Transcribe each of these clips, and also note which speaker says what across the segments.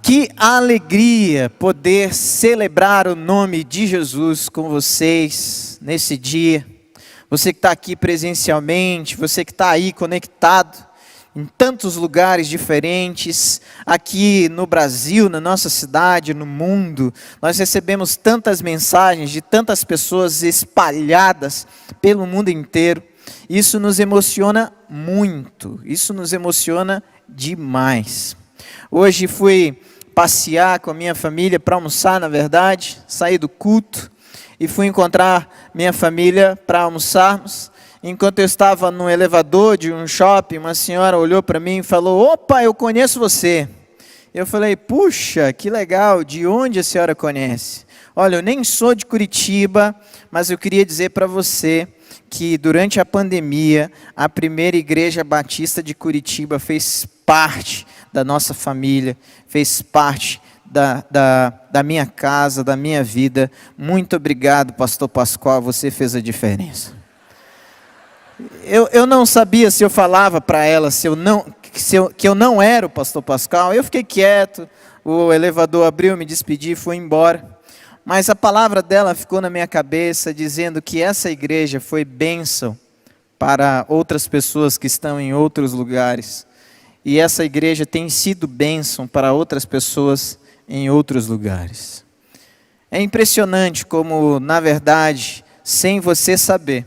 Speaker 1: Que alegria poder celebrar o nome de Jesus com vocês nesse dia. Você que está aqui presencialmente, você que está aí conectado em tantos lugares diferentes, aqui no Brasil, na nossa cidade, no mundo. Nós recebemos tantas mensagens de tantas pessoas espalhadas pelo mundo inteiro. Isso nos emociona muito, isso nos emociona demais. Hoje fui passear com a minha família para almoçar, na verdade, saí do culto e fui encontrar minha família para almoçarmos. Enquanto eu estava no elevador de um shopping, uma senhora olhou para mim e falou: "Opa, eu conheço você." Eu falei: "Puxa, que legal, de onde a senhora conhece?" "Olha, eu nem sou de Curitiba, mas eu queria dizer para você que durante a pandemia, a primeira igreja batista de Curitiba fez parte da nossa família, fez parte da minha casa, da minha vida. Muito obrigado, pastor Pascoal, você fez a diferença." Eu não sabia se eu falava para ela que eu não era o pastor Pascoal. Eu fiquei quieto, o elevador abriu, me despedi e fui embora. Mas a palavra dela ficou na minha cabeça, dizendo que essa igreja foi bênção para outras pessoas que estão em outros lugares. E essa igreja tem sido bênção para outras pessoas em outros lugares. É impressionante como, na verdade, sem você saber,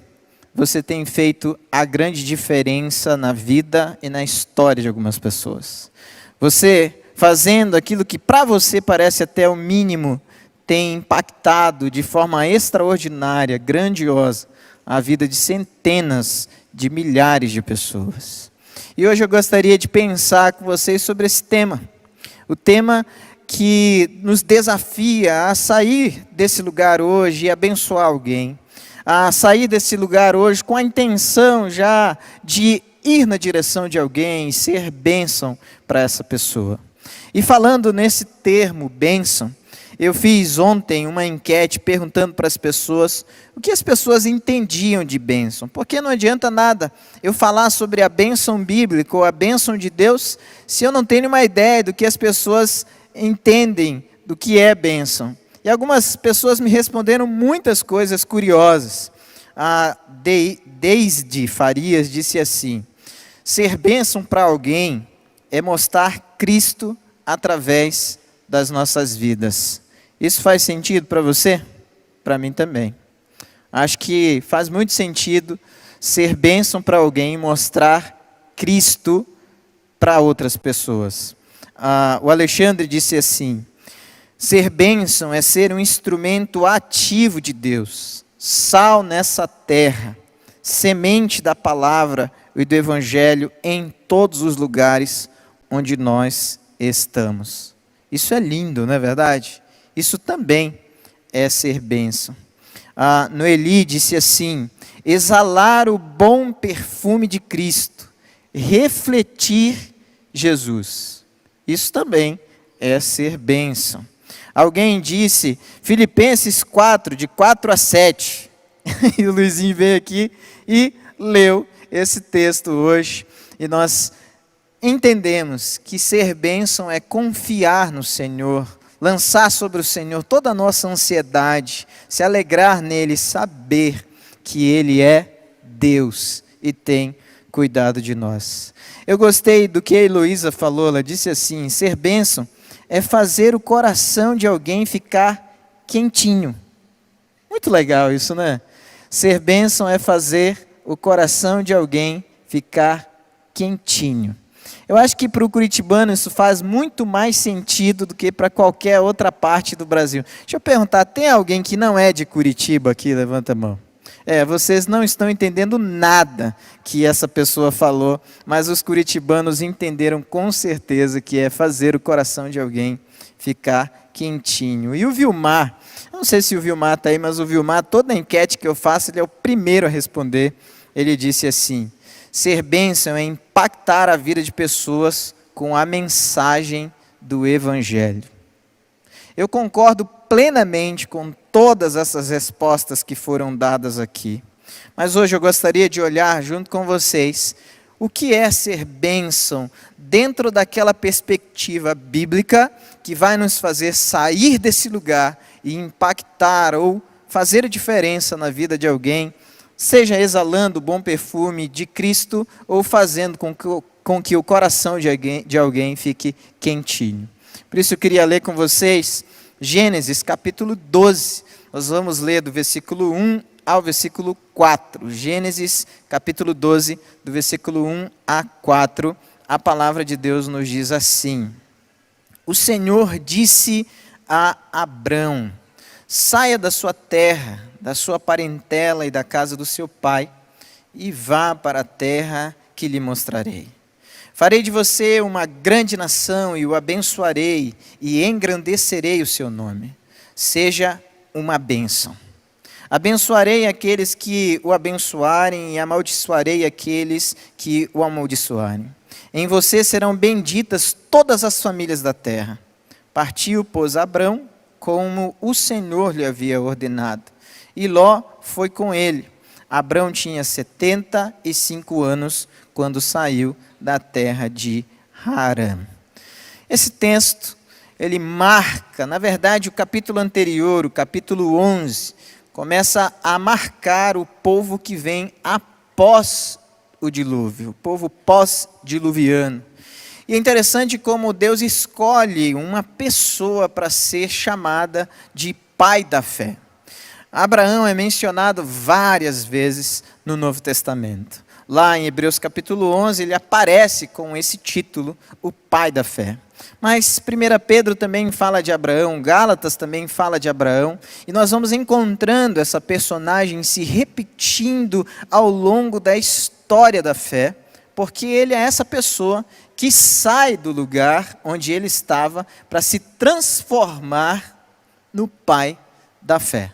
Speaker 1: você tem feito a grande diferença na vida e na história de algumas pessoas. Você fazendo aquilo que para você parece até o mínimo, tem impactado de forma extraordinária, grandiosa, a vida de centenas de milhares de pessoas. E hoje eu gostaria de pensar com vocês sobre esse tema. O tema que nos desafia a sair desse lugar hoje e abençoar alguém. A sair desse lugar hoje com a intenção já de ir na direção de alguém e ser bênção para essa pessoa. E falando nesse termo, bênção, eu fiz ontem uma enquete perguntando para as pessoas o que as pessoas entendiam de bênção. Porque não adianta nada eu falar sobre a bênção bíblica ou a bênção de Deus se eu não tenho uma ideia do que as pessoas entendem do que é bênção. E algumas pessoas me responderam muitas coisas curiosas. A Deisde Farias disse assim: ser bênção para alguém é mostrar Cristo através das nossas vidas. Isso faz sentido para você? Para mim também. Acho que faz muito sentido ser bênção para alguém e mostrar Cristo para outras pessoas. O Alexandre disse assim: ser bênção é ser um instrumento ativo de Deus, sal nessa terra, semente da palavra e do evangelho em todos os lugares onde nós estamos. Isso é lindo, não é verdade? Isso também é ser bênção. Noeli disse assim: exalar o bom perfume de Cristo, refletir Jesus. Isso também é ser bênção. Alguém disse, Filipenses 4, de 4 a 7. E o Luizinho veio aqui e leu esse texto hoje. E nós entendemos que ser bênção é confiar no Senhor, lançar sobre o Senhor toda a nossa ansiedade, se alegrar nele, saber que Ele é Deus e tem cuidado de nós. Eu gostei do que a Heloísa falou, ela disse assim: ser bênção é fazer o coração de alguém ficar quentinho. Muito legal isso, né? Ser bênção é fazer o coração de alguém ficar quentinho. Eu acho que para o curitibano isso faz muito mais sentido do que para qualquer outra parte do Brasil. Deixa eu perguntar, tem alguém que não é de Curitiba aqui? Levanta a mão. Vocês não estão entendendo nada que essa pessoa falou, mas os curitibanos entenderam com certeza que é fazer o coração de alguém ficar quentinho. E o Vilmar, eu não sei se o Vilmar está aí, mas o Vilmar, toda enquete que eu faço, ele é o primeiro a responder. Ele disse assim: ser bênção é impactar a vida de pessoas com a mensagem do Evangelho. Eu concordo plenamente com todas essas respostas que foram dadas aqui. Mas hoje eu gostaria de olhar junto com vocês o que é ser bênção dentro daquela perspectiva bíblica que vai nos fazer sair desse lugar e impactar ou fazer diferença na vida de alguém, seja exalando o bom perfume de Cristo ou fazendo com que o coração de alguém fique quentinho. Por isso eu queria ler com vocês Gênesis capítulo 12. Nós vamos ler do versículo 1 ao versículo 4. Gênesis capítulo 12, do versículo 1 a 4. A palavra de Deus nos diz assim: O Senhor disse a Abrão: saia da sua terra, da sua parentela e da casa do seu pai, e vá para a terra que lhe mostrarei. Farei de você uma grande nação e o abençoarei e engrandecerei o seu nome. Seja uma bênção. Abençoarei aqueles que o abençoarem e amaldiçoarei aqueles que o amaldiçoarem. Em você serão benditas todas as famílias da terra. Partiu, pois, Abrão, como o Senhor lhe havia ordenado. E Ló foi com ele. Abrão tinha 75 anos quando saiu da terra de Harã. Esse texto, ele marca, na verdade, o capítulo anterior, o capítulo 11, começa a marcar o povo que vem após o dilúvio, o povo pós-diluviano. E é interessante como Deus escolhe uma pessoa para ser chamada de pai da fé. Abraão é mencionado várias vezes no Novo Testamento. Lá em Hebreus capítulo 11, ele aparece com esse título, o pai da fé. Mas 1 Pedro também fala de Abraão, Gálatas também fala de Abraão, e nós vamos encontrando essa personagem se repetindo ao longo da história da fé, porque ele é essa pessoa que sai do lugar onde ele estava para se transformar no pai da fé.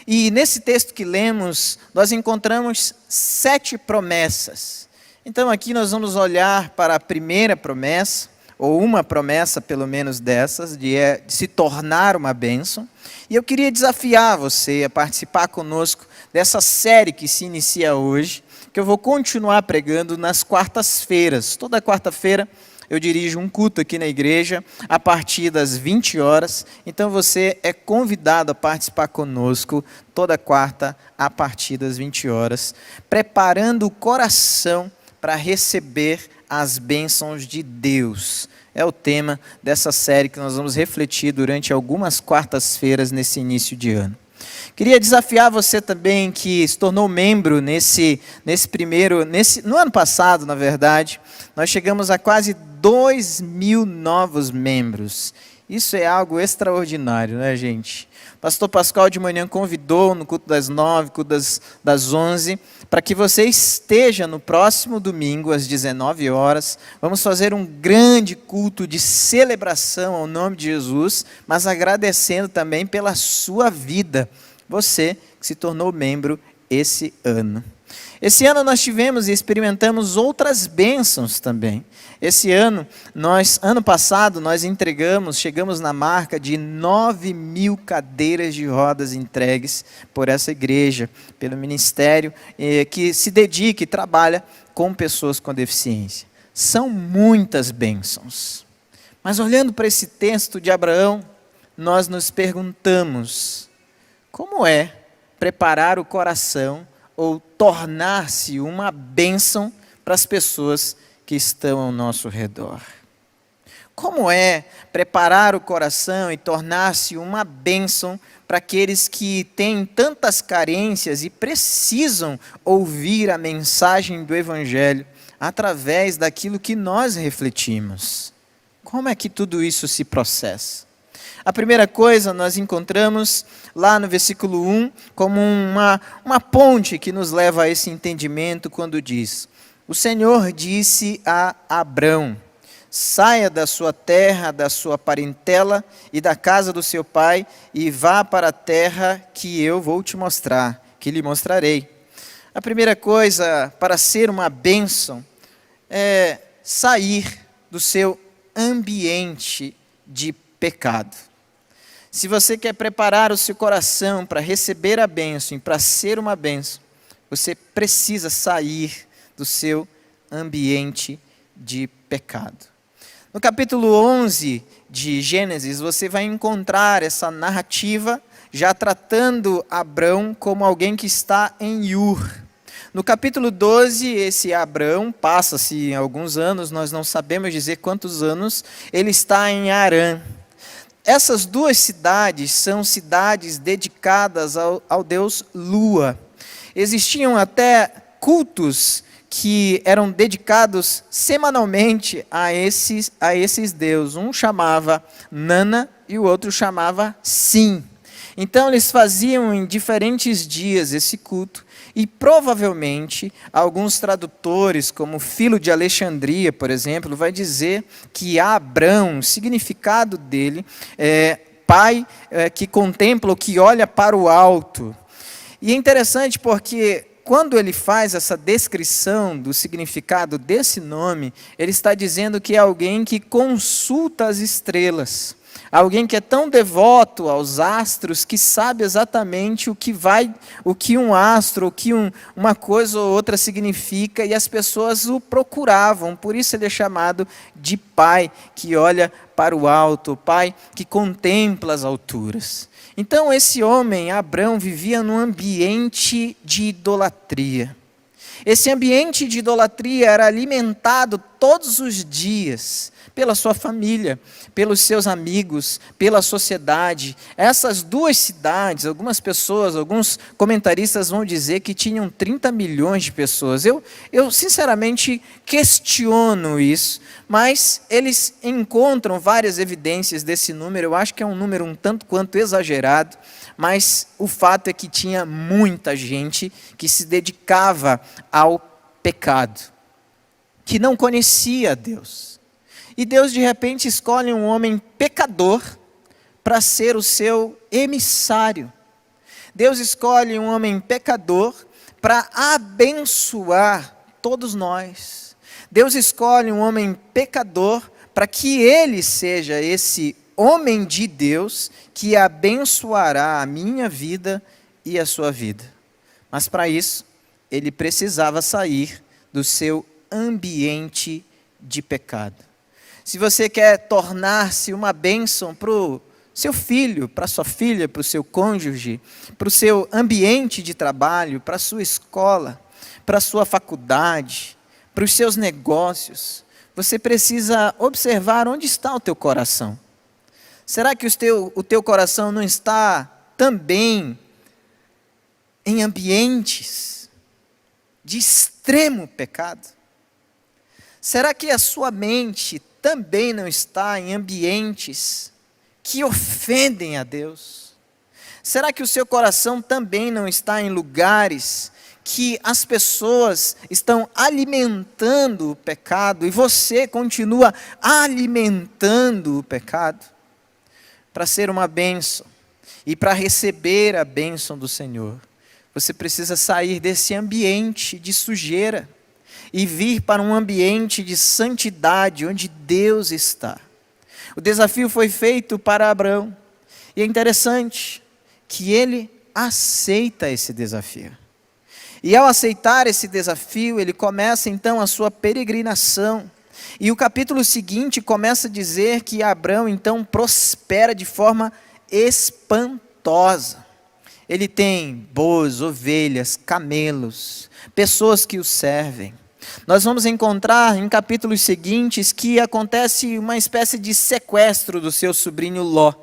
Speaker 1: E nesse texto que lemos, nós encontramos 7 promessas. Então aqui nós vamos olhar para a primeira promessa, ou uma promessa pelo menos dessas, de se tornar uma bênção. E eu queria desafiar você a participar conosco dessa série que se inicia hoje, que eu vou continuar pregando nas quartas-feiras. Toda quarta-feira eu dirijo um culto aqui na igreja, a partir das 20 horas. Então você é convidado a participar conosco toda quarta, a partir das 20 horas, preparando o coração para receber as bênçãos de Deus. É o tema dessa série que nós vamos refletir durante algumas quartas-feiras nesse início de ano. Queria desafiar você também que se tornou membro no ano passado, na verdade, nós chegamos a quase 2.000 novos membros. Isso é algo extraordinário, né, gente? O pastor Pascoal de manhã convidou no culto das 9, culto das 11, para que você esteja no próximo domingo, às 19 horas. Vamos fazer um grande culto de celebração ao nome de Jesus, mas agradecendo também pela sua vida, você que se tornou membro esse ano. Esse ano nós tivemos e experimentamos outras bênçãos também. Ano passado nós chegamos na marca de 9.000 cadeiras de rodas entregues por essa igreja, pelo ministério que se dedica e trabalha com pessoas com deficiência. São muitas bênçãos. Mas olhando para esse texto de Abraão, nós nos perguntamos: como é preparar o coração ou tornar-se uma bênção para as pessoas que estão ao nosso redor? Como é preparar o coração e tornar-se uma bênção para aqueles que têm tantas carências e precisam ouvir a mensagem do Evangelho através daquilo que nós refletimos? Como é que tudo isso se processa? A primeira coisa nós encontramos lá no versículo 1 como uma ponte que nos leva a esse entendimento quando diz: o Senhor disse a Abrão: saia da sua terra, da sua parentela e da casa do seu pai e vá para a terra que eu vou te mostrar, que lhe mostrarei. A primeira coisa para ser uma bênção é sair do seu ambiente de pecado. Se você quer preparar o seu coração para receber a bênção e para ser uma bênção, você precisa sair do seu ambiente de pecado. No capítulo 11 de Gênesis, você vai encontrar essa narrativa já tratando Abrão como alguém que está em Ur. No capítulo 12, esse Abrão, passa-se alguns anos, nós não sabemos dizer quantos anos, ele está em Harã. Essas duas cidades são cidades dedicadas ao deus Lua. Existiam até cultos que eram dedicados semanalmente a esses deuses. Um chamava Nana e o outro chamava Sim. Então eles faziam em diferentes dias esse culto, e provavelmente alguns tradutores, como Filo de Alexandria, por exemplo, vai dizer que Abrão, o significado dele é pai que contempla ou que olha para o alto. E é interessante porque quando ele faz essa descrição do significado desse nome, ele está dizendo que é alguém que consulta as estrelas. Alguém que é tão devoto aos astros que sabe exatamente o que um astro, o que uma coisa ou outra significa, e as pessoas o procuravam. Por isso ele é chamado de pai que olha para o alto, o pai que contempla as alturas. Então esse homem, Abrão, vivia num ambiente de idolatria. Esse ambiente de idolatria era alimentado todos os dias pela sua família, pelos seus amigos, pela sociedade. Essas duas cidades, algumas pessoas, alguns comentaristas vão dizer que tinham 30 milhões de pessoas. Eu sinceramente questiono isso, mas eles encontram várias evidências desse número. Eu acho que é um número um tanto quanto exagerado, mas o fato é que tinha muita gente que se dedicava ao pecado, que não conhecia Deus. E Deus de repente escolhe um homem pecador para ser o seu emissário. Deus escolhe um homem pecador para abençoar todos nós. Deus escolhe um homem pecador para que ele seja esse homem de Deus que abençoará a minha vida e a sua vida. Mas para isso, ele precisava sair do seu ambiente de pecado. Se você quer tornar-se uma bênção para o seu filho, para a sua filha, para o seu cônjuge, para o seu ambiente de trabalho, para a sua escola, para a sua faculdade, para os seus negócios, você precisa observar onde está o teu coração. Será que o teu coração não está também em ambientes de extremo pecado? Será que a sua mente também não está em ambientes que ofendem a Deus? Será que o seu coração também não está em lugares que as pessoas estão alimentando o pecado e você continua alimentando o pecado? Para ser uma bênção e para receber a bênção do Senhor, você precisa sair desse ambiente de sujeira e vir para um ambiente de santidade, onde Deus está. O desafio foi feito para Abrão, e é interessante que ele aceita esse desafio. E ao aceitar esse desafio, ele começa então a sua peregrinação. E o capítulo seguinte começa a dizer que Abrão então prospera de forma espantosa. Ele tem bois, ovelhas, camelos, pessoas que o servem. Nós vamos encontrar em capítulos seguintes que acontece uma espécie de sequestro do seu sobrinho Ló.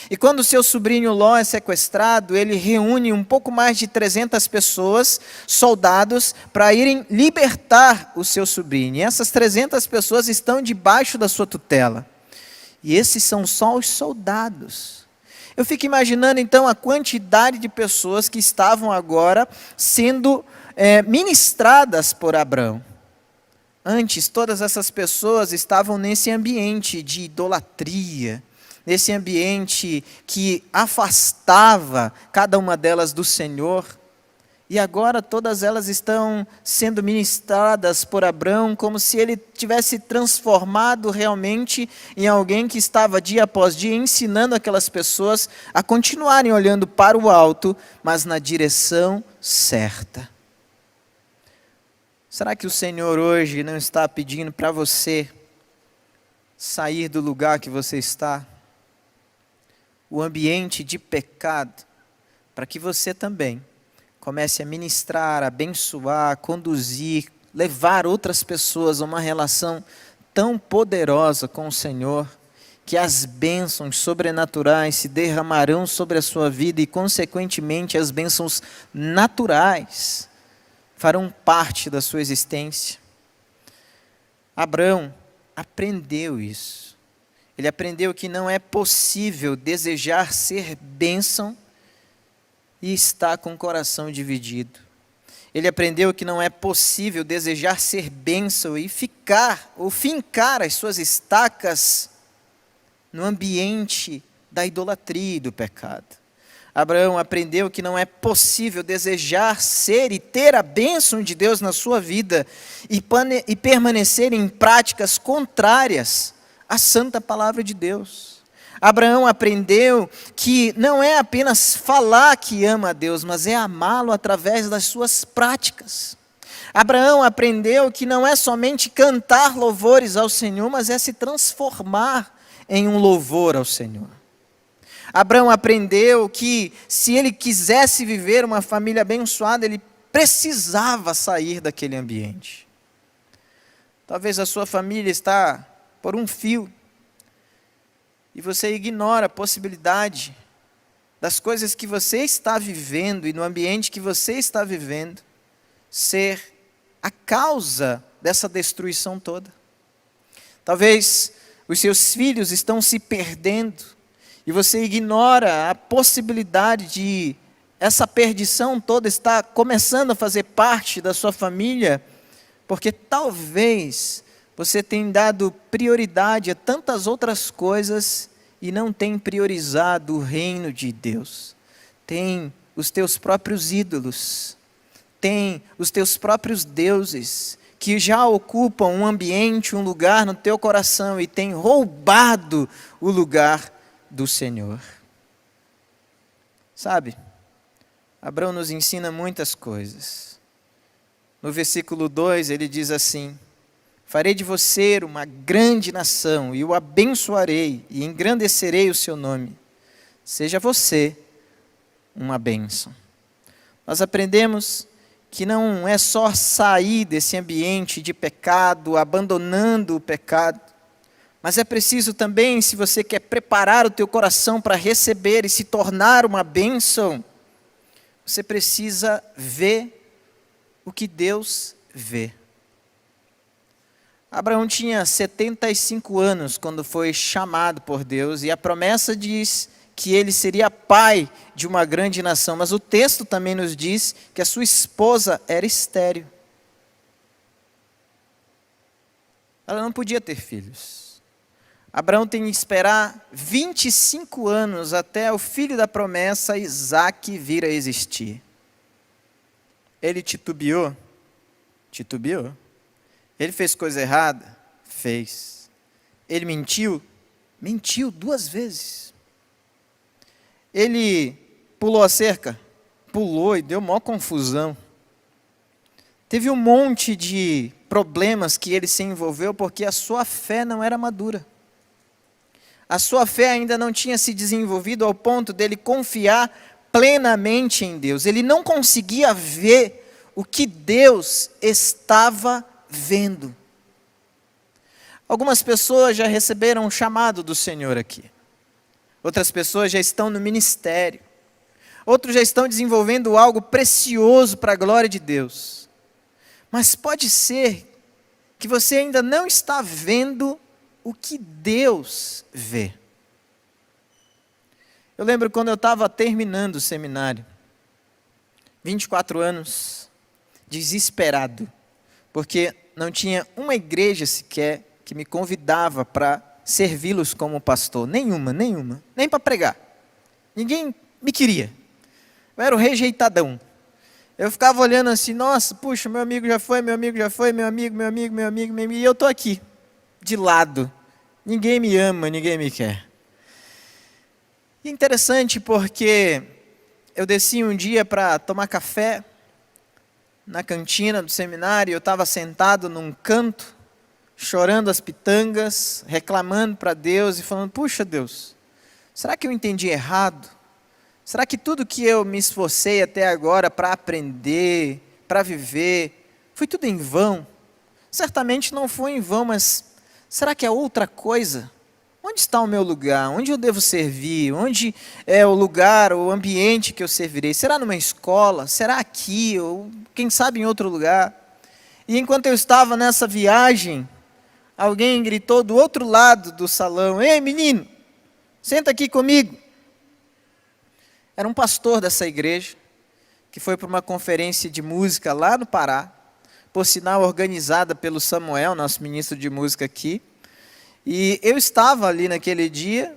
Speaker 1: E quando o seu sobrinho Ló é sequestrado, ele reúne um pouco mais de 300 pessoas, soldados, para irem libertar o seu sobrinho. E essas 300 pessoas estão debaixo da sua tutela. E esses são só os soldados. Eu fico imaginando então a quantidade de pessoas que estavam agora sendo ministradas por Abrão. Antes, todas essas pessoas estavam nesse ambiente de idolatria, nesse ambiente que afastava cada uma delas do Senhor. E agora todas elas estão sendo ministradas por Abrão, como se ele tivesse transformado realmente em alguém que estava dia após dia ensinando aquelas pessoas a continuarem olhando para o alto, mas na direção certa. Será que o Senhor hoje não está pedindo para você sair do lugar que você está, o ambiente de pecado, para que você também comece a ministrar, abençoar, conduzir, levar outras pessoas a uma relação tão poderosa com o Senhor, que as bênçãos sobrenaturais se derramarão sobre a sua vida e, consequentemente, as bênçãos naturais farão parte da sua existência. Abraão aprendeu isso. Ele aprendeu que não é possível desejar ser bênção e estar com o coração dividido. Ele aprendeu que não é possível desejar ser bênção e ficar ou fincar as suas estacas no ambiente da idolatria e do pecado. Abraão aprendeu que não é possível desejar ser e ter a bênção de Deus na sua vida e permanecer em práticas contrárias à santa palavra de Deus. Abraão aprendeu que não é apenas falar que ama a Deus, mas é amá-lo através das suas práticas. Abraão aprendeu que não é somente cantar louvores ao Senhor, mas é se transformar em um louvor ao Senhor. Abraão aprendeu que se ele quisesse viver uma família abençoada, ele precisava sair daquele ambiente. Talvez a sua família está por um fio e você ignora a possibilidade das coisas que você está vivendo e no ambiente que você está vivendo ser a causa dessa destruição toda. Talvez os seus filhos estão se perdendo e você ignora a possibilidade de essa perdição toda estar começando a fazer parte da sua família, porque talvez você tenha dado prioridade a tantas outras coisas e não tem priorizado o reino de Deus. Tem os teus próprios ídolos, tem os teus próprios deuses, que já ocupam um ambiente, um lugar no teu coração e tem roubado o lugar do Senhor. Sabe, Abraão nos ensina muitas coisas. No versículo 2 ele diz assim: farei de você uma grande nação e o abençoarei e engrandecerei o seu nome. Seja você uma bênção. Nós aprendemos que não é só sair desse ambiente de pecado, abandonando o pecado, mas é preciso também, se você quer preparar o teu coração para receber e se tornar uma bênção, você precisa ver o que Deus vê. Abraão tinha 75 anos quando foi chamado por Deus, e a promessa diz que ele seria pai de uma grande nação, mas o texto também nos diz que a sua esposa era estéril. Ela não podia ter filhos. Abraão tem que esperar 25 anos até o filho da promessa, Isaque, vir a existir. Ele titubeou? Titubeou. Ele fez coisa errada? Fez. Ele mentiu? Mentiu 2 vezes. Ele pulou a cerca? Pulou e deu maior confusão. Teve um monte de problemas que ele se envolveu porque a sua fé não era madura. A sua fé ainda não tinha se desenvolvido ao ponto dele confiar plenamente em Deus. Ele não conseguia ver o que Deus estava vendo. Algumas pessoas já receberam um chamado do Senhor aqui. Outras pessoas já estão no ministério. Outros já estão desenvolvendo algo precioso para a glória de Deus. Mas pode ser que você ainda não está vendo o que Deus vê. Eu lembro quando eu estava terminando o seminário, 24 anos, desesperado, porque não tinha uma igreja sequer que me convidava para servi-los como pastor. Nenhuma, nem para pregar. Ninguém me queria. Eu era o rejeitadão. Eu ficava olhando assim, nossa, puxa, meu amigo já foi, meu amigo, e eu estou aqui, de lado. Ninguém me ama, ninguém me quer. E interessante porque eu desci um dia para tomar café na cantina do seminário, eu estava sentado num canto, chorando as pitangas, reclamando para Deus e falando: puxa Deus, será que eu entendi errado? Será que tudo que eu me esforcei até agora para aprender, para viver, foi tudo em vão? Certamente não foi em vão, mas será que é outra coisa? Onde está o meu lugar? Onde eu devo servir? Onde é o lugar, o ambiente que eu servirei? Será numa escola? Será aqui? Ou quem sabe em outro lugar? E enquanto eu estava nessa viagem, alguém gritou do outro lado do salão: ei menino, senta aqui comigo. Era um pastor dessa igreja, que foi para uma conferência de música lá no Pará, por sinal organizada pelo Samuel, nosso ministro de música aqui. E eu estava ali naquele dia,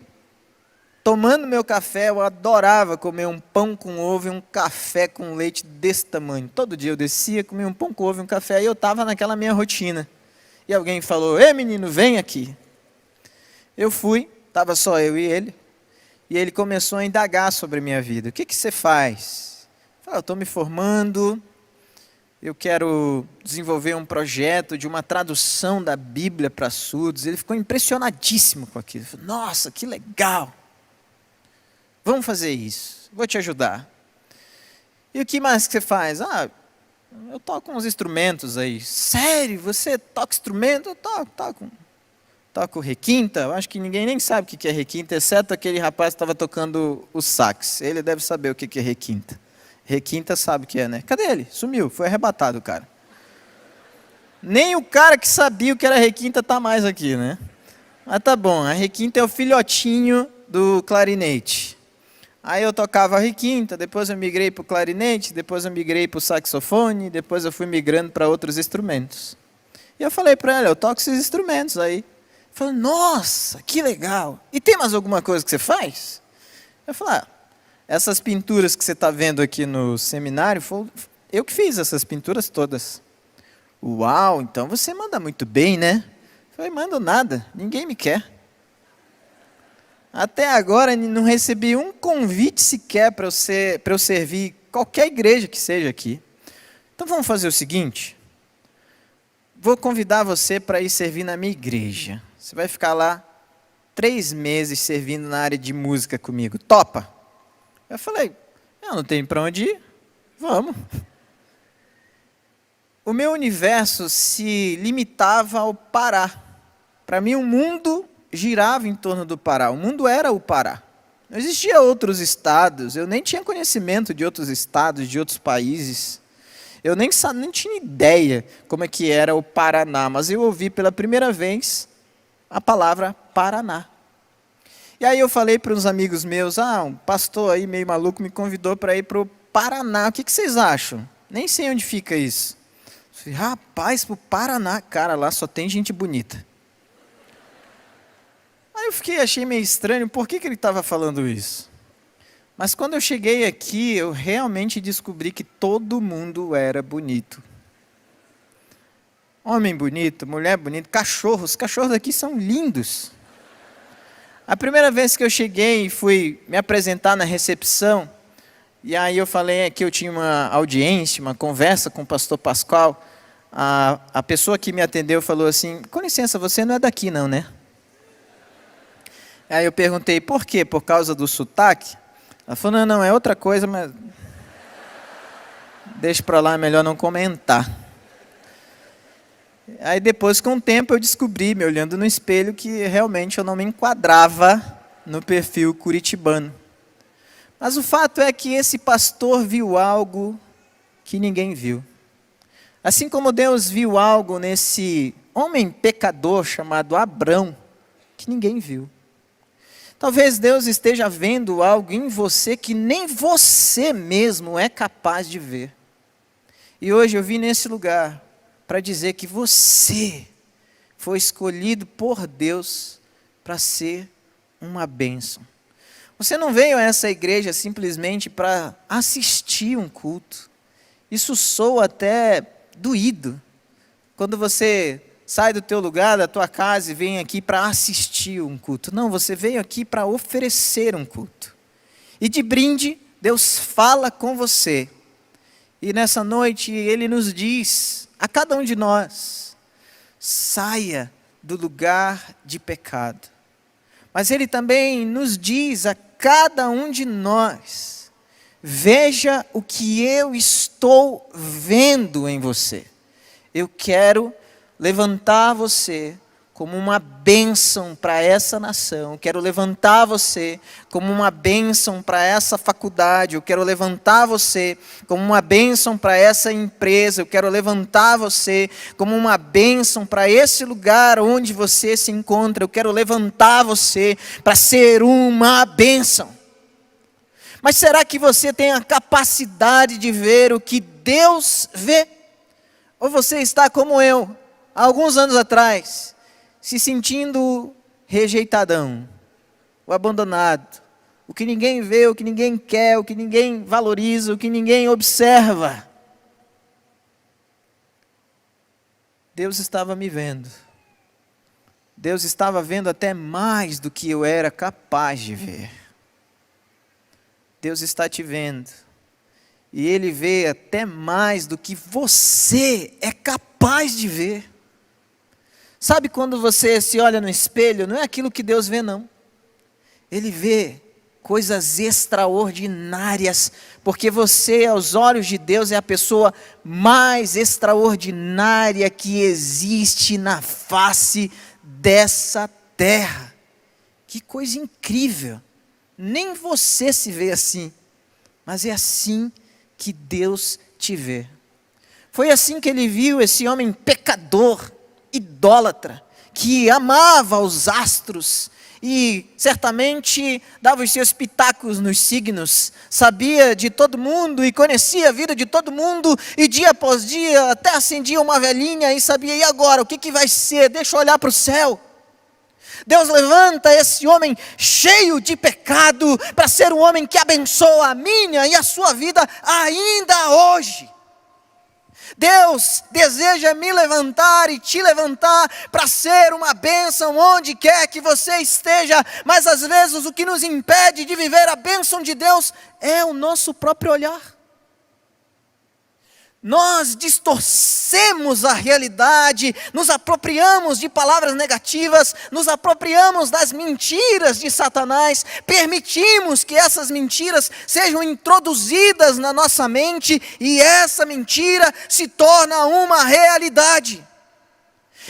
Speaker 1: tomando meu café. Eu adorava comer um pão com ovo e um café com leite desse tamanho. Todo dia eu descia, comia um pão com ovo e um café, e eu estava naquela minha rotina. E alguém falou: ei menino, vem aqui. Eu fui, estava só eu e ele começou a indagar sobre a minha vida. O que você faz? Eu falei: eu estou me formando, eu quero desenvolver um projeto de uma tradução da Bíblia para surdos. Ele ficou impressionadíssimo com aquilo. Ele falou: nossa, que legal, vamos fazer isso, vou te ajudar. E o que mais que você faz? Eu toco uns instrumentos aí. Sério? Você toca instrumento? Eu toco requinta. Eu acho que ninguém nem sabe o que é requinta, exceto aquele rapaz que estava tocando o sax. Ele deve saber o que é requinta. Requinta sabe o que é, né? Cadê ele? Sumiu, foi arrebatado o cara. Nem o cara que sabia o que era requinta está mais aqui, né? Mas tá bom, a requinta é o filhotinho do clarinete. Aí eu tocava a requinta, depois eu migrei para o clarinete, depois eu migrei para o saxofone, depois eu fui migrando para outros instrumentos. E eu falei para ele: eu toco esses instrumentos aí. Ele falou: nossa, que legal. E tem mais alguma coisa que você faz? Eu falei: essas pinturas que você está vendo aqui no seminário, eu que fiz essas pinturas todas. Uau, então você manda muito bem, né? Eu falei: mando nada, ninguém me quer. Até agora não recebi um convite sequer para eu servir qualquer igreja que seja aqui. Então vamos fazer o seguinte: vou convidar você para ir servir na minha igreja. Você vai ficar lá 3 meses servindo na área de música comigo. Topa? Eu falei: eu não tenho para onde ir. Vamos. O meu universo se limitava ao Pará. Para mim, o mundo girava em torno do Pará. O mundo era o Pará. Não existia outros estados. Eu nem tinha conhecimento de outros estados, de outros países. Eu nem tinha ideia como é que era o Paraná. Mas eu ouvi pela primeira vez a palavra Paraná. E aí eu falei para uns amigos meus: um pastor aí meio maluco me convidou para ir para o Paraná. O que vocês acham? Nem sei onde fica isso. Eu falei: rapaz, para o Paraná, cara, lá só tem gente bonita. Aí eu achei meio estranho, por que ele estava falando isso? Mas quando eu cheguei aqui, eu realmente descobri que todo mundo era bonito. Homem bonito, mulher bonita, cachorros. Os cachorros aqui são lindos. A primeira vez que eu cheguei e fui me apresentar na recepção, e aí eu falei que eu tinha uma audiência, uma conversa com o pastor Pascoal, a pessoa que me atendeu falou assim: com licença, você não é daqui não, né? Aí eu perguntei: por quê? Por causa do sotaque? Ela falou: não, é outra coisa, mas deixa para lá, é melhor não comentar. Aí depois, com o tempo, eu descobri, me olhando no espelho, que realmente eu não me enquadrava no perfil curitibano. Mas o fato é que esse pastor viu algo que ninguém viu. Assim como Deus viu algo nesse homem pecador chamado Abrão, que ninguém viu. Talvez Deus esteja vendo algo em você que nem você mesmo é capaz de ver. E hoje eu vim nesse lugar para dizer que você foi escolhido por Deus para ser uma bênção. Você não veio a essa igreja simplesmente para assistir um culto. Isso soa até doído. Quando você sai do teu lugar, da tua casa e vem aqui para assistir um culto. Não, você veio aqui para oferecer um culto. E de brinde, Deus fala com você. E nessa noite Ele nos diz, a cada um de nós, saia do lugar de pecado. Mas Ele também nos diz a cada um de nós, veja o que eu estou vendo em você. Eu quero levantar você como uma bênção para essa nação. Eu quero levantar você como uma bênção para essa faculdade. Eu quero levantar você como uma bênção para essa empresa. Eu quero levantar você como uma bênção para esse lugar onde você se encontra. Eu quero levantar você para ser uma bênção. Mas será que você tem a capacidade de ver o que Deus vê? Ou você está como eu, há alguns anos atrás, se sentindo rejeitadão, o abandonado, o que ninguém vê, o que ninguém quer, o que ninguém valoriza, o que ninguém observa? Deus estava me vendo. Deus estava vendo até mais do que eu era capaz de ver. Deus está te vendo. E Ele vê até mais do que você é capaz de ver. Sabe quando você se olha no espelho, não é aquilo que Deus vê, não. Ele vê coisas extraordinárias, porque você, aos olhos de Deus, é a pessoa mais extraordinária que existe na face dessa terra. Que coisa incrível! Nem você se vê assim, mas é assim que Deus te vê. Foi assim que Ele viu esse homem pecador, idólatra, que amava os astros e certamente dava os seus pitacos nos signos, sabia de todo mundo e conhecia a vida de todo mundo, e dia após dia até acendia uma velhinha e sabia, e agora, o que vai ser? Deixa eu olhar para o céu. Deus levanta esse homem cheio de pecado para ser um homem que abençoa a minha e a sua vida ainda hoje. Deus deseja me levantar e te levantar para ser uma bênção onde quer que você esteja, mas às vezes o que nos impede de viver a bênção de Deus é o nosso próprio olhar. Nós distorcemos a realidade, nos apropriamos de palavras negativas, nos apropriamos das mentiras de Satanás, permitimos que essas mentiras sejam introduzidas na nossa mente e essa mentira se torna uma realidade.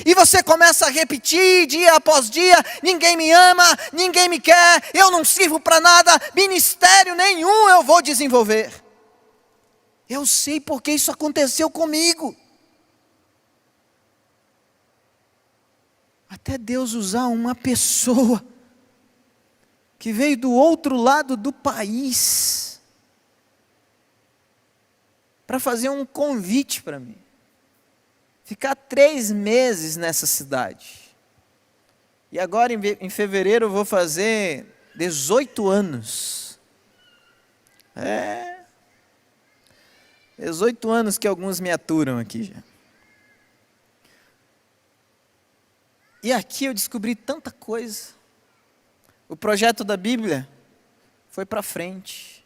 Speaker 1: E você começa a repetir dia após dia, ninguém me ama, ninguém me quer, eu não sirvo para nada, ministério nenhum eu vou desenvolver. Eu sei porque isso aconteceu comigo. Até Deus usar uma pessoa que veio do outro lado do país para fazer um convite para mim. Ficar 3 meses nessa cidade. E agora em fevereiro eu vou fazer 18 anos. 18 anos que alguns me aturam aqui já. E aqui eu descobri tanta coisa. O projeto da Bíblia foi para frente.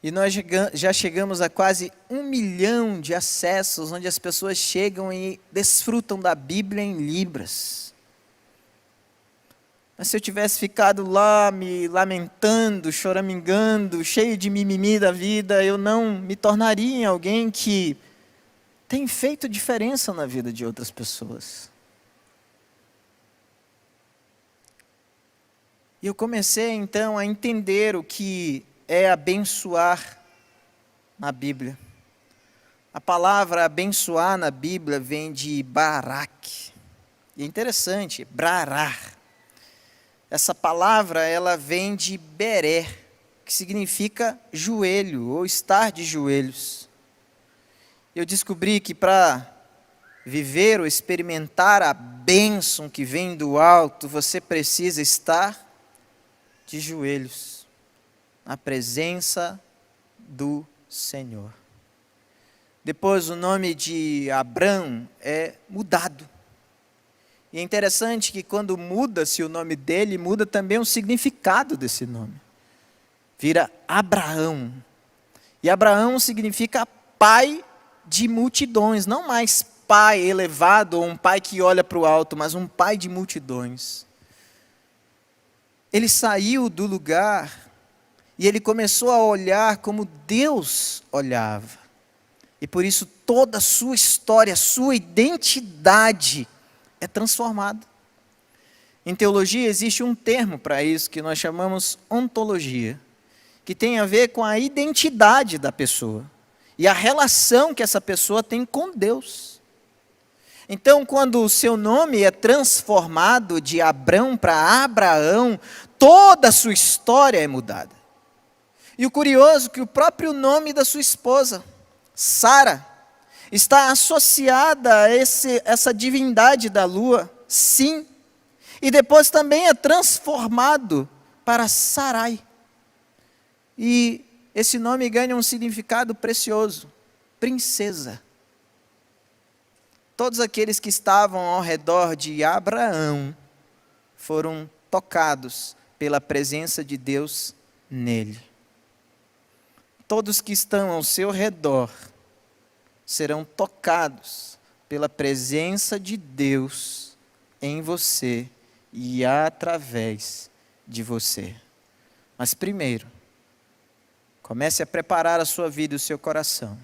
Speaker 1: E nós já chegamos a quase 1 milhão de acessos, onde as pessoas chegam e desfrutam da Bíblia em Libras. Mas se eu tivesse ficado lá me lamentando, choramingando, cheio de mimimi da vida, eu não me tornaria alguém que tem feito diferença na vida de outras pessoas. E eu comecei então a entender o que é abençoar na Bíblia. A palavra abençoar na Bíblia vem de barak. E é interessante, brarar. Essa palavra, ela vem de beré, que significa joelho, ou estar de joelhos. Eu descobri que para viver ou experimentar a bênção que vem do alto, você precisa estar de joelhos, na presença do Senhor. Depois o nome de Abrão é mudado. E é interessante que quando muda-se o nome dele, muda também o significado desse nome. Vira Abraão. E Abraão significa pai de multidões, não mais pai elevado ou um pai que olha para o alto, mas um pai de multidões. Ele saiu do lugar e ele começou a olhar como Deus olhava. E por isso toda a sua história, a sua identidade é transformada. Em teologia existe um termo para isso que nós chamamos ontologia, que tem a ver com a identidade da pessoa e a relação que essa pessoa tem com Deus. Então, quando o seu nome é transformado de Abrão para Abraão, toda a sua história é mudada. E o curioso é que o próprio nome da sua esposa, Sara, está associada a essa divindade da lua, sim, e depois também é transformado para Sarai. E esse nome ganha um significado precioso, princesa. Todos aqueles que estavam ao redor de Abraão foram tocados pela presença de Deus nele. Todos que estão ao seu redor serão tocados pela presença de Deus em você e através de você. Mas primeiro, comece a preparar a sua vida e o seu coração.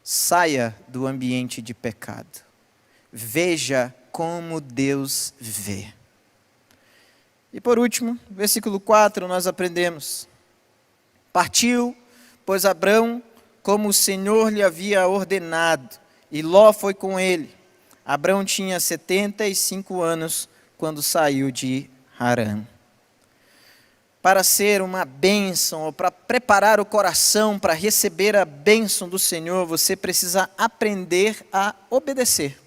Speaker 1: Saia do ambiente de pecado. Veja como Deus vê. E por último, versículo 4, nós aprendemos. Partiu, pois Abrão, como o Senhor lhe havia ordenado, e Ló foi com ele. Abrão tinha 75 anos quando saiu de Harã. Para ser uma bênção, ou para preparar o coração para receber a bênção do Senhor, você precisa aprender a obedecer.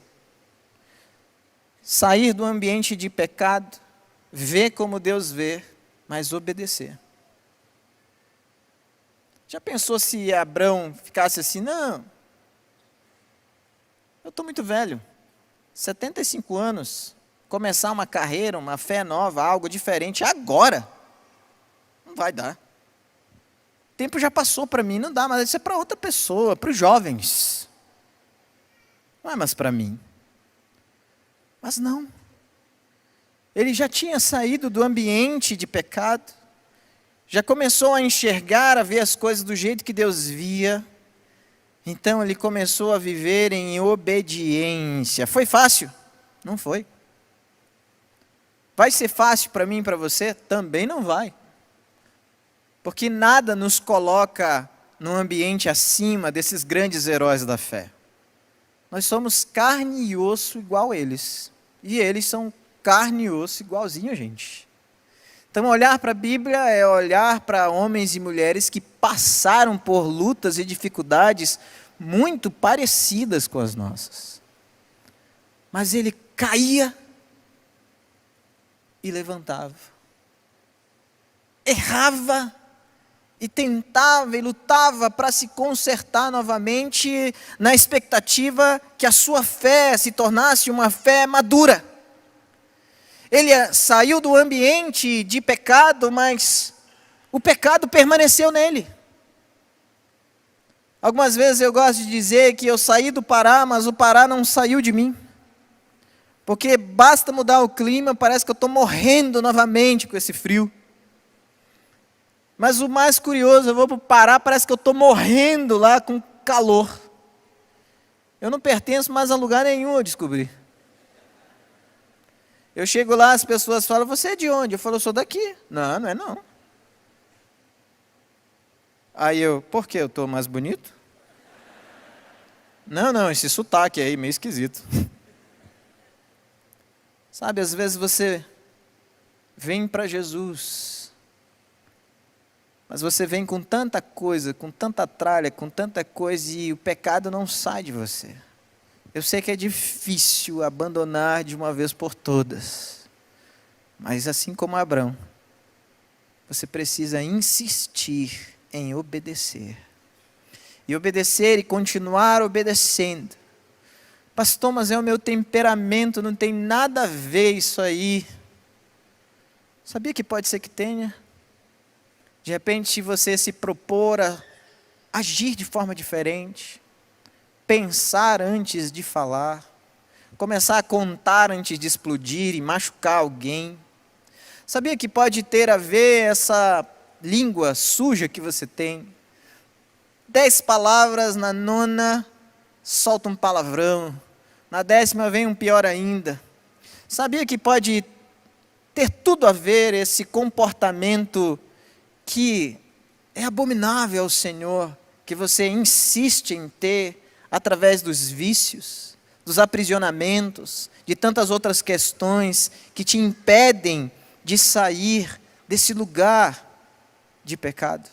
Speaker 1: Sair do ambiente de pecado, ver como Deus vê, mas obedecer. Já pensou se Abrão ficasse assim, não, eu estou muito velho, 75 anos, começar uma carreira, uma fé nova, algo diferente agora, não vai dar. O tempo já passou para mim, não dá, mas isso é para outra pessoa, para os jovens. Não é mais para mim. Mas não. Ele já tinha saído do ambiente de pecado, já começou a enxergar, a ver as coisas do jeito que Deus via. Então ele começou a viver em obediência. Foi fácil? Não foi. Vai ser fácil para mim e para você? Também não vai. Porque nada nos coloca num ambiente acima desses grandes heróis da fé. Nós somos carne e osso igual a eles. E eles são carne e osso igualzinho a gente. Então, olhar para a Bíblia é olhar para homens e mulheres que passaram por lutas e dificuldades muito parecidas com as nossas. Mas ele caía e levantava. Errava e tentava e lutava para se consertar novamente, na expectativa que a sua fé se tornasse uma fé madura. Ele saiu do ambiente de pecado, mas o pecado permaneceu nele. Algumas vezes eu gosto de dizer que eu saí do Pará, mas o Pará não saiu de mim. Porque basta mudar o clima, parece que eu estou morrendo novamente com esse frio. Mas o mais curioso, eu vou para o Pará, parece que eu estou morrendo lá com calor. Eu não pertenço mais a lugar nenhum, eu descobri. Eu chego lá, as pessoas falam, você é de onde? Eu falo, eu sou daqui. Não, não é não. Aí eu, por que eu estou mais bonito? Não, esse sotaque aí, meio esquisito. Sabe, às vezes você vem para Jesus, mas você vem com tanta coisa, com tanta tralha, com tanta coisa, e o pecado não sai de você. Eu sei que é difícil abandonar de uma vez por todas, mas assim como Abrão, você precisa insistir em obedecer. E obedecer e continuar obedecendo. Pastor, mas é o meu temperamento, não tem nada a ver isso aí. Sabia que pode ser que tenha? De repente, se você se propor a agir de forma diferente, pensar antes de falar, começar a contar antes de explodir e machucar alguém. Sabia que pode ter a ver essa língua suja que você tem? 10 palavras, na nona solta um palavrão, na 10ª vem um pior ainda. Sabia que pode ter tudo a ver esse comportamento que é abominável ao Senhor, que você insiste em ter através dos vícios, dos aprisionamentos, de tantas outras questões que te impedem de sair desse lugar de pecado?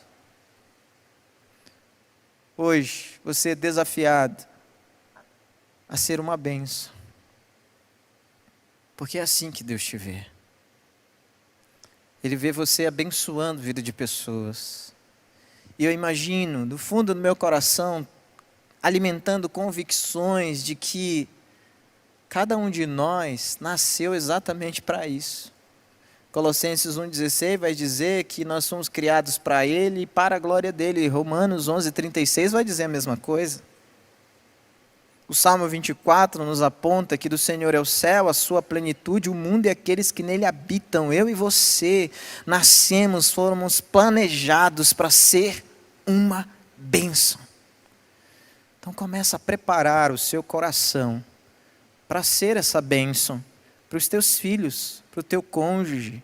Speaker 1: Hoje, você é desafiado a ser uma bênção, porque é assim que Deus te vê. Ele vê você abençoando a vida de pessoas. E eu imagino, do fundo do meu coração, alimentando convicções de que cada um de nós nasceu exatamente para isso. Colossenses 1,16 vai dizer que nós somos criados para Ele e para a glória dEle. Romanos 11,36 vai dizer a mesma coisa. O Salmo 24 nos aponta que do Senhor é o céu, a sua plenitude, o mundo e aqueles que nele habitam. Eu e você nascemos, fomos planejados para ser uma bênção. Então começa a preparar o seu coração para ser essa bênção para os teus filhos, para o teu cônjuge,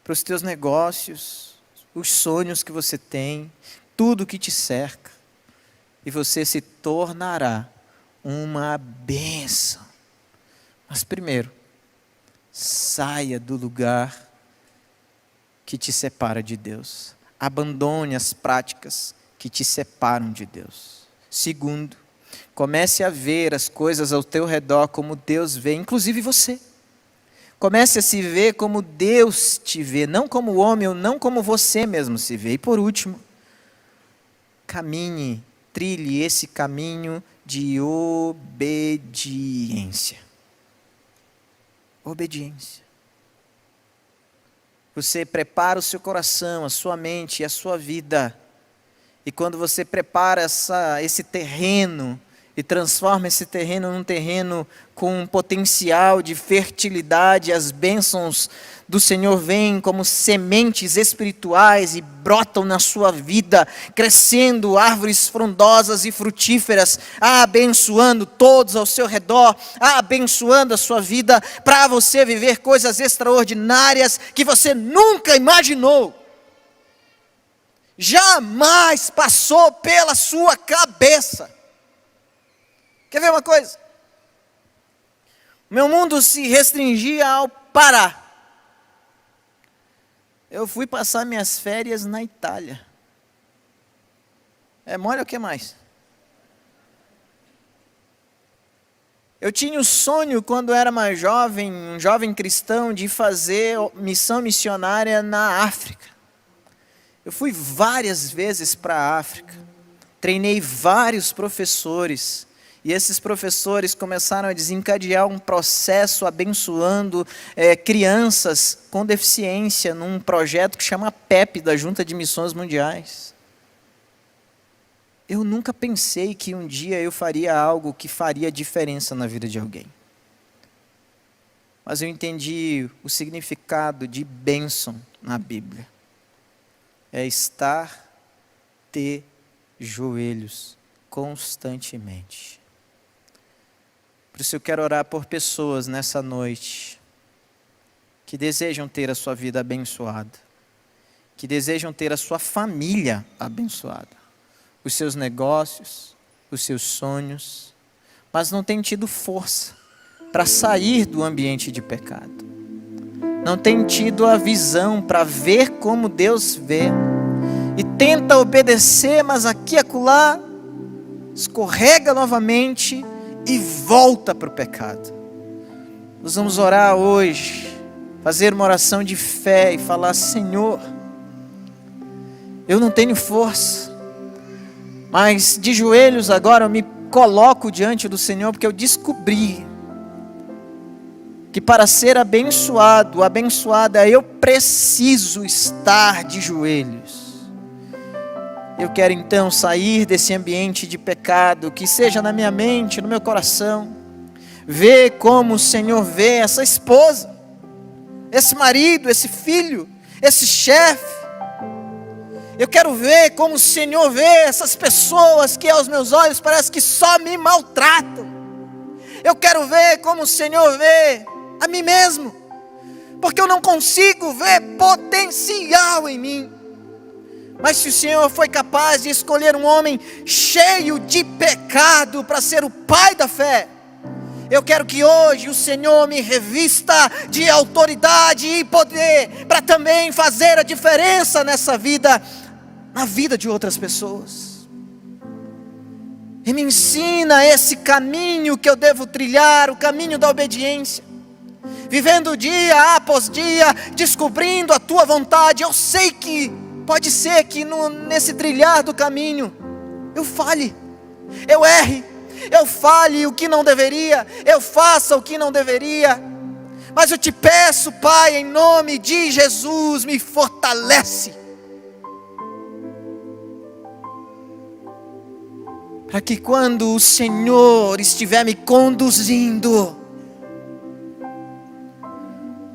Speaker 1: para os teus negócios, os sonhos que você tem, tudo que te cerca. E você se tornará uma bênção. Mas primeiro, saia do lugar que te separa de Deus. Abandone as práticas que te separam de Deus. Segundo, comece a ver as coisas ao teu redor como Deus vê, inclusive você. Comece a se ver como Deus te vê, não como o homem ou não como você mesmo se vê. E por último, trilhe esse caminho de obediência. Obediência. Você prepara o seu coração, a sua mente e a sua vida. E quando você prepara esse terreno e transforma esse terreno num terreno com um potencial de fertilidade, as bênçãos do Senhor vêm como sementes espirituais e brotam na sua vida, crescendo árvores frondosas e frutíferas, abençoando todos ao seu redor, abençoando a sua vida, para você viver coisas extraordinárias que você nunca imaginou. Jamais passou pela sua cabeça. Quer ver uma coisa? Meu mundo se restringia ao Pará. Eu fui passar minhas férias na Itália. É mole ou o que mais? Eu tinha o sonho, quando era mais jovem, um jovem cristão, de fazer missão missionária na África. Eu fui várias vezes para a África. Treinei vários professores. E esses professores começaram a desencadear um processo abençoando crianças com deficiência num projeto que chama PEP, da Junta de Missões Mundiais. Eu nunca pensei que um dia eu faria algo que faria diferença na vida de alguém. Mas eu entendi o significado de bênção na Bíblia. É estar de joelhos constantemente. Por isso eu quero orar por pessoas nessa noite que desejam ter a sua vida abençoada, que desejam ter a sua família abençoada, os seus negócios, os seus sonhos, mas não têm tido força para sair do ambiente de pecado. Não têm tido a visão para ver como Deus vê. E tenta obedecer, mas aqui e acolá escorrega novamente e volta para o pecado. Nós vamos orar hoje, fazer uma oração de fé e falar: Senhor, eu não tenho força, mas de joelhos agora eu me coloco diante do Senhor, porque eu descobri que para ser abençoado, abençoada, eu preciso estar de joelhos. Eu quero então sair desse ambiente de pecado, que seja na minha mente, no meu coração, ver como o Senhor vê essa esposa, esse marido, esse filho, esse chefe. Eu quero ver como o Senhor vê essas pessoas que aos meus olhos parece que só me maltratam. Eu quero ver como o Senhor vê a mim mesmo, porque eu não consigo ver potencial em mim. Mas se o Senhor foi capaz de escolher um homem cheio de pecado para ser o pai da fé, eu quero que hoje o Senhor me revista de autoridade e poder, para também fazer a diferença nessa vida, na vida de outras pessoas. E me ensina esse caminho que eu devo trilhar, o caminho da obediência, vivendo dia após dia, descobrindo a tua vontade. Eu sei que pode ser que nesse trilhar do caminho eu falhe, eu erre, eu fale o que não deveria, eu faça o que não deveria. Mas eu te peço, Pai, em nome de Jesus, me fortalece, para que quando o Senhor estiver me conduzindo,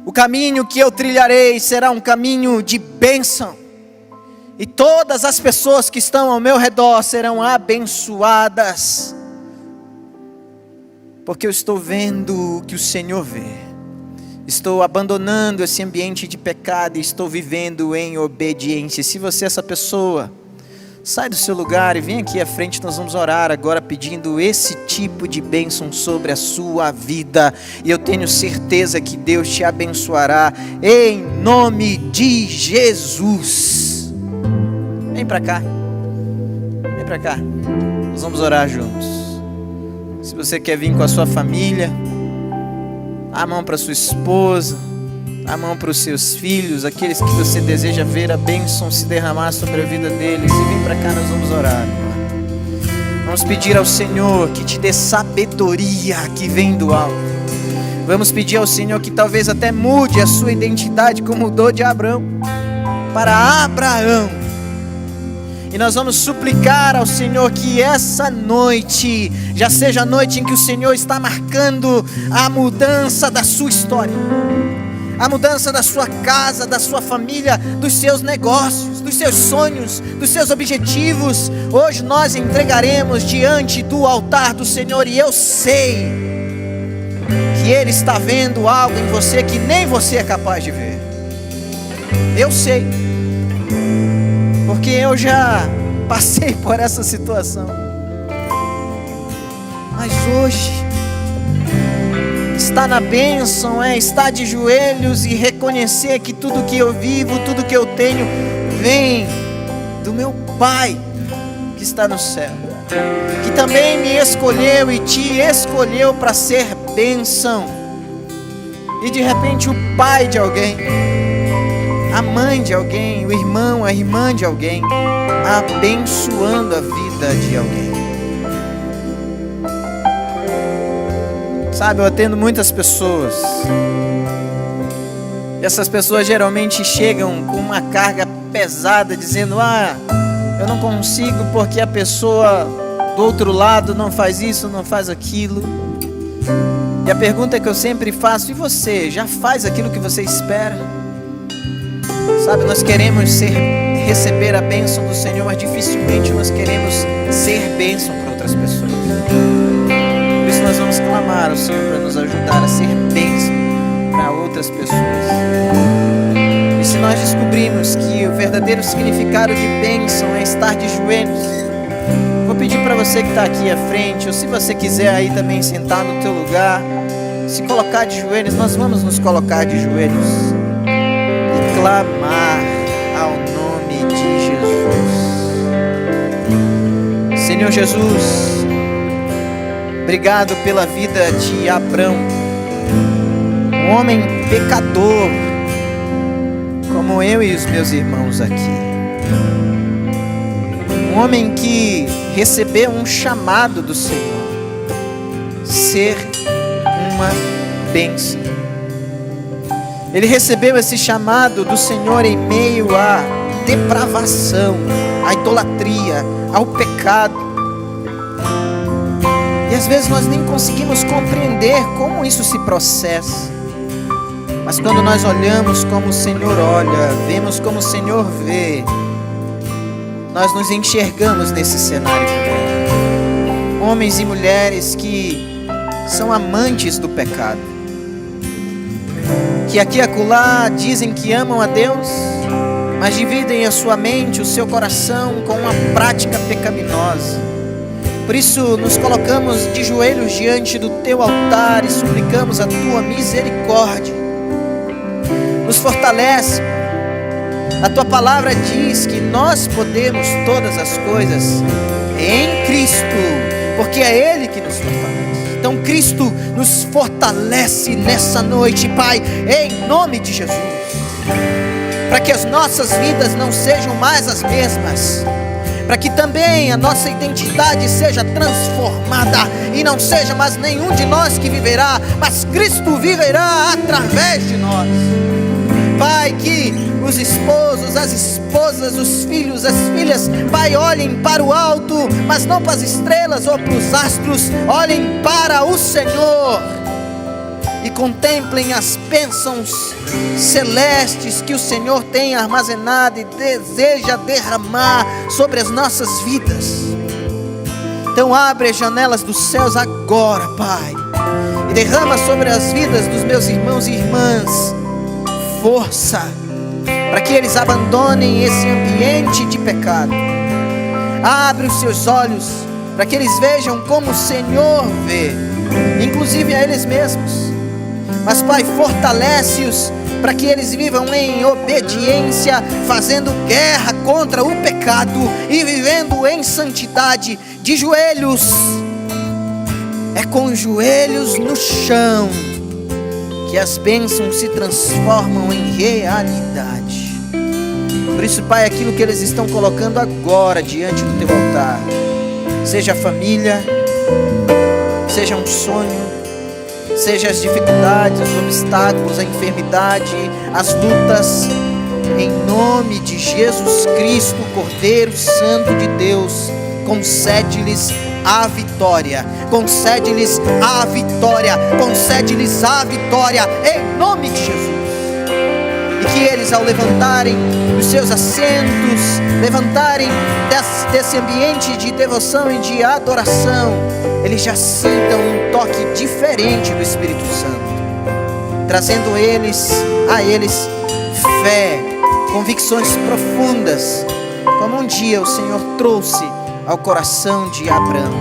Speaker 1: o caminho que eu trilharei será um caminho de bênção, e todas as pessoas que estão ao meu redor serão abençoadas, porque eu estou vendo o que o Senhor vê. Estou abandonando esse ambiente de pecado e estou vivendo em obediência. Se você é essa pessoa, sai do seu lugar e vem aqui à frente. Nós vamos orar agora pedindo esse tipo de bênção sobre a sua vida, e eu tenho certeza que Deus te abençoará em nome de Jesus. Vem para cá, vem para cá, nós vamos orar juntos. Se você quer vir com a sua família, dá a mão para sua esposa, dá a mão para os seus filhos, aqueles que você deseja ver a bênção se derramar sobre a vida deles, e vem para cá, nós vamos orar. Vamos pedir ao Senhor que te dê sabedoria que vem do alto. Vamos pedir ao Senhor que talvez até mude a sua identidade, como mudou de Abraão para Abraão. E nós vamos suplicar ao Senhor que essa noite já seja a noite em que o Senhor está marcando a mudança da sua história, a mudança da sua casa, da sua família, dos seus negócios, dos seus sonhos, dos seus objetivos. Hoje nós entregaremos diante do altar do Senhor, e eu sei que Ele está vendo algo em você que nem você é capaz de ver. Eu sei, porque eu já passei por essa situação. Mas hoje, estar na bênção é estar de joelhos e reconhecer que tudo que eu vivo, tudo que eu tenho, vem do meu Pai que está no céu, que também me escolheu e te escolheu para ser bênção. E de repente o pai de alguém, a mãe de alguém, o irmão, a irmã de alguém, abençoando a vida de alguém. Sabe, eu atendo muitas pessoas, e essas pessoas geralmente chegam com uma carga pesada, dizendo: eu não consigo porque a pessoa do outro lado não faz isso, não faz aquilo. E a pergunta que eu sempre faço: e você, já faz aquilo que você espera? Sabe, nós queremos receber a bênção do Senhor, mas dificilmente nós queremos ser bênção para outras pessoas. Por isso nós vamos clamar ao Senhor para nos ajudar a ser bênção para outras pessoas. E se nós descobrirmos que o verdadeiro significado de bênção é estar de joelhos, vou pedir para você que está aqui à frente, ou se você quiser aí também sentar no teu lugar, se colocar de joelhos. Nós vamos nos colocar de joelhos e clamar ao nome de Jesus. Senhor Jesus, obrigado pela vida de Abrão, um homem pecador, como eu e os meus irmãos aqui. Um homem que recebeu um chamado do Senhor, ser uma bênção. Ele recebeu esse chamado do Senhor em meio a depravação, à idolatria, ao pecado. E às vezes nós nem conseguimos compreender como isso se processa. Mas quando nós olhamos como o Senhor olha, vemos como o Senhor vê, nós nos enxergamos nesse cenário também. Homens e mulheres que são amantes do pecado, que aqui e acolá dizem que amam a Deus, mas dividem a sua mente, o seu coração com uma prática pecaminosa. Por isso nos colocamos de joelhos diante do teu altar e suplicamos a tua misericórdia. Nos fortalece. A tua palavra diz que nós podemos todas as coisas em Cristo, porque é Ele que nos fortalece. Então Cristo nos fortalece nessa noite, Pai, em nome de Jesus, para que as nossas vidas não sejam mais as mesmas, para que também a nossa identidade seja transformada e não seja mais nenhum de nós que viverá, mas Cristo viverá através de nós. Pai, que os esposos, as esposas, os filhos, as filhas, Pai, olhem para o alto, mas não para as estrelas ou para os astros, olhem para o Senhor e contemplem as bênçãos celestes que o Senhor tem armazenado e deseja derramar sobre as nossas vidas. Então abre as janelas dos céus agora, Pai, e derrama sobre as vidas dos meus irmãos e irmãs força, para que eles abandonem esse ambiente de pecado. Abre os seus olhos, para que eles vejam como o Senhor vê, inclusive a eles mesmos. Mas, Pai, fortalece-os, para que eles vivam em obediência, fazendo guerra contra o pecado e vivendo em santidade, de joelhos. É com os joelhos no chão que as bênçãos se transformam em realidade. Por isso, Pai, aquilo que eles estão colocando agora diante do teu altar, seja a família, seja um sonho, seja as dificuldades, os obstáculos, a enfermidade, as lutas, em nome de Jesus Cristo, Cordeiro Santo de Deus, concede-lhes a vitória, concede-lhes a vitória, concede-lhes a vitória, em nome de Jesus. E que eles, ao levantarem os seus assentos, levantarem desse ambiente de devoção e de adoração, eles já sintam um toque diferente do Espírito Santo, trazendo a eles fé, convicções profundas, como um dia o Senhor trouxe ao coração de Abraão,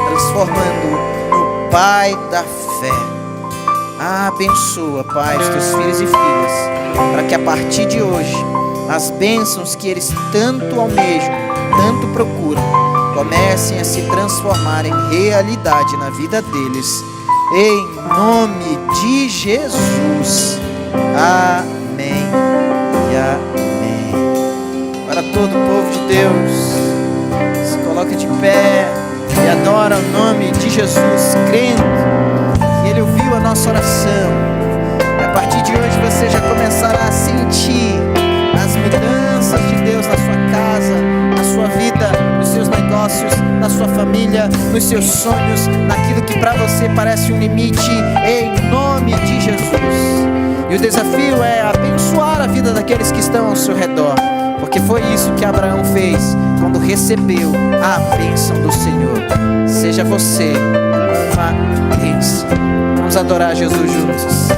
Speaker 1: transformando-o no pai da fé. Abençoa, Pai, os teus filhos e filhas, para que a partir de hoje as bênçãos que eles tanto almejam, tanto procuram, comecem a se transformar em realidade na vida deles, em nome de Jesus. Amém e amém. Para todo o povo de Deus, se coloca de pé e adora o nome de Jesus, crendo que Ele ouviu a nossa oração. E a partir de hoje você já começará a sentir as mudanças de Deus na sua casa, na sua vida, nos seus negócios, na sua família, nos seus sonhos, naquilo que para você parece um limite, em nome de Jesus. E o desafio é abençoar a vida daqueles que estão ao seu redor, porque foi isso que Abraão fez quando recebeu a bênção do Senhor. Seja você uma bênção. Vamos adorar Jesus juntos.